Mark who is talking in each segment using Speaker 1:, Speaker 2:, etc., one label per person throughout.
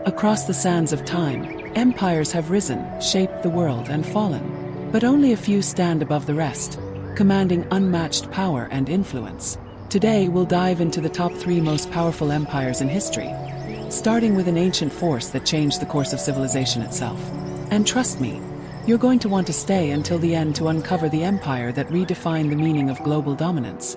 Speaker 1: Across the sands of time, empires have risen, shaped the world and fallen. But only a few stand above the rest, commanding unmatched power and influence. Today we'll dive into the top 3 most powerful empires in history, starting with an ancient force that changed the course of civilization itself. And trust me, you're going to want to stay until the end to uncover the empire that redefined the meaning of global dominance.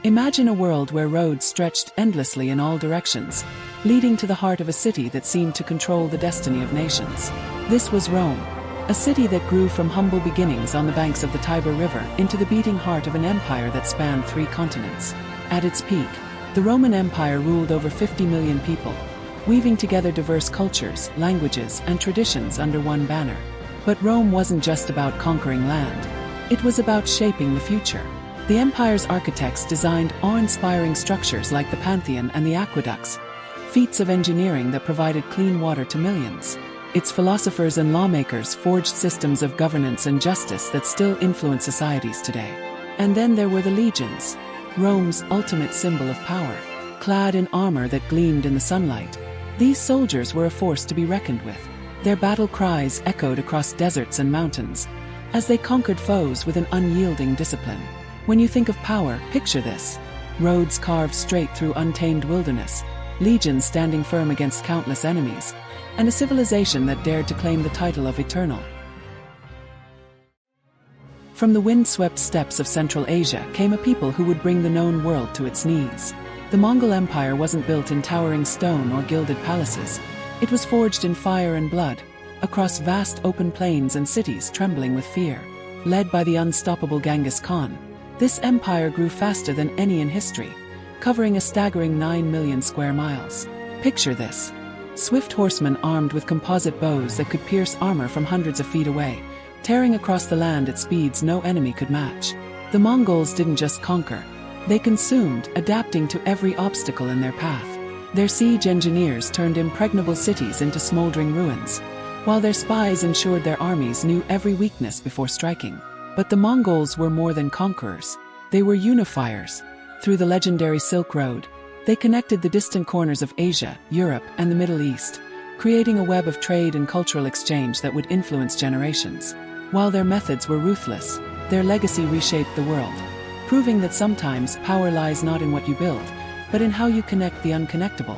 Speaker 1: Imagine a world where roads stretched endlessly in all directions, leading to the heart of a city that seemed to control the destiny of nations. This was Rome, a city that grew from humble beginnings on the banks of the Tiber River into the beating heart of an empire that spanned 3 continents. At its peak, the Roman Empire ruled over 50 million people, weaving together diverse cultures, languages, and traditions under one banner. But Rome wasn't just about conquering land. It was about shaping the future. The empire's architects designed awe-inspiring structures like the Pantheon and the aqueducts, feats of engineering that provided clean water to millions. Its philosophers and lawmakers forged systems of governance and justice that still influence societies today. And then there were the legions, Rome's ultimate symbol of power. Clad in armor that gleamed in the sunlight, these soldiers were a force to be reckoned with. Their battle cries echoed across deserts and mountains, as they conquered foes with an unyielding discipline. When you think of power, picture this: roads carved straight through untamed wilderness, legions standing firm against countless enemies, and a civilization that dared to claim the title of eternal. From the wind-swept steppes of Central Asia came a people who would bring the known world to its knees. The Mongol Empire wasn't built in towering stone or gilded palaces. It was forged in fire and blood, across vast open plains and cities trembling with fear. Led by the unstoppable Genghis Khan, this empire grew faster than any in history, covering a staggering 9 million square miles. Picture this: swift horsemen armed with composite bows that could pierce armor from hundreds of feet away, tearing across the land at speeds no enemy could match. The Mongols didn't just conquer, they consumed, adapting to every obstacle in their path. Their siege engineers turned impregnable cities into smoldering ruins, while their spies ensured their armies knew every weakness before striking. But the Mongols were more than conquerors. They were unifiers. Through the legendary Silk Road, they connected the distant corners of Asia, Europe, and the Middle East, creating a web of trade and cultural exchange that would influence generations. While their methods were ruthless, their legacy reshaped the world, proving that sometimes power lies not in what you build, but in how you connect the unconnectable.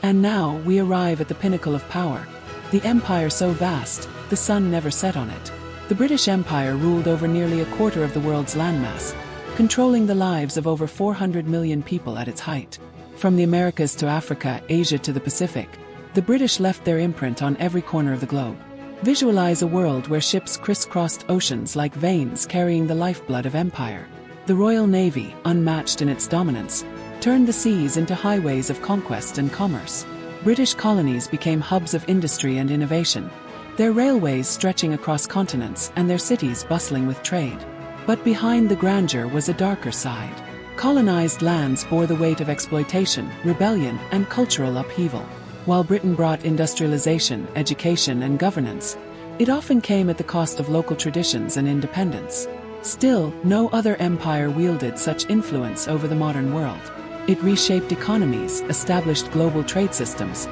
Speaker 1: And now we arrive at the pinnacle of power, the empire so vast, the sun never set on it. The British Empire ruled over nearly a quarter of the world's landmass, controlling the lives of over 400 million people at its height. From the Americas to Africa, Asia to the Pacific, the British left their imprint on every corner of the globe. Visualize a world where ships crisscrossed oceans like veins carrying the lifeblood of empire. The Royal Navy, unmatched in its dominance, turned the seas into highways of conquest and commerce. British colonies became hubs of industry and innovation, their railways stretching across continents and their cities bustling with trade. But behind the grandeur was a darker side. Colonized lands bore the weight of exploitation, rebellion, and cultural upheaval. While Britain brought industrialization, education, and governance, it often came at the cost of local traditions and independence. Still, no other empire wielded such influence over the modern world. It reshaped economies, established global trade systems,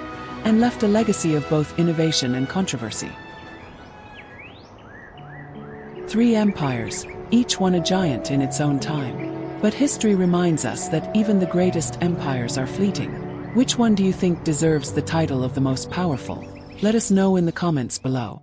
Speaker 1: and left a legacy of both innovation and controversy. 3 empires, each one a giant in its own time. But history reminds us that even the greatest empires are fleeting. Which one do you think deserves the title of the most powerful? Let us know in the comments below.